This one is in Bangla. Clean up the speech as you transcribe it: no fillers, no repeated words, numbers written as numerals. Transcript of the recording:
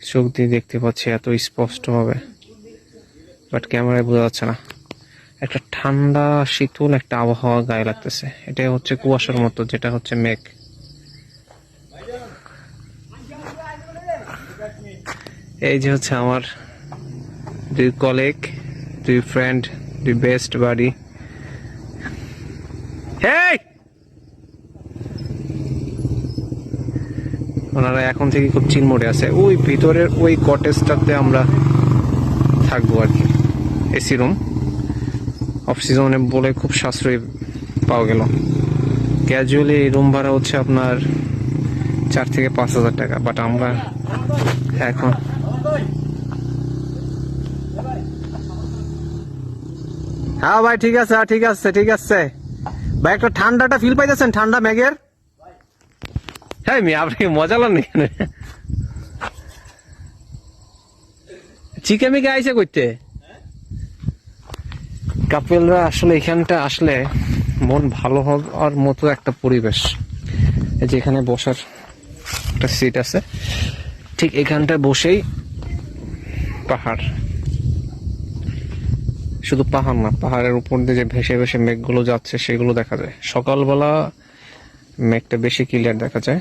চোখ দিয়ে দেখতে পাচ্ছি এত স্পষ্ট ভাবে, বাট ক্যামেরায় বোঝা যাচ্ছে না। একটা ঠান্ডা শীতল একটা আবহাওয়া গায়ে লাগতেছে। এটা হচ্ছে কুয়াশার মতো, যেটা হচ্ছে মেঘ। এই যে হচ্ছে আমার দুই কলিগ, দুই ফ্রেন্ড, দুই বেস্ট বাডি। হেই, ওনারা এখন থেকে খুব চিল মোডে আছে। ওই ভিতরের ওই কটেজটাতে আমরা থাকবো আর কি, এসি রুম। অফ সিজনে বলে খুব সাশ্রয়ী পাওয়া গেল। ক্যাজুয়ালি এই রুম ভাড়া হচ্ছে আপনার 4 থেকে 5,000 টাকা, বাট আমরা এখন হ্যাঁ ভাই ঠিক আছে, ঠিক আছে, ঠিক আছে ভাই। একটা ঠান্ডাটা ফিল পাইতেছেন? ঠান্ডা মেঘের। হ্যাঁ মি, আপনি মজা লন এখানে। চিকেমিকে আইসে করতে কাপেলরা আসলে এখানটা আসলে মন ভালো হওয়ার মতো একটা পরিবেশ। যেখানে বসার একটা সিট আছে, ঠিক এখানটায় বসেই পাহাড়, শুধু পাহাড় না, পাহাড়ের উপর দিয়ে যে ভেসে ভেসে মেঘগুলো যাচ্ছে সেগুলো দেখা যায়। সকালবেলা মেঘটা বেশি ক্লিয়ার দেখা যায়।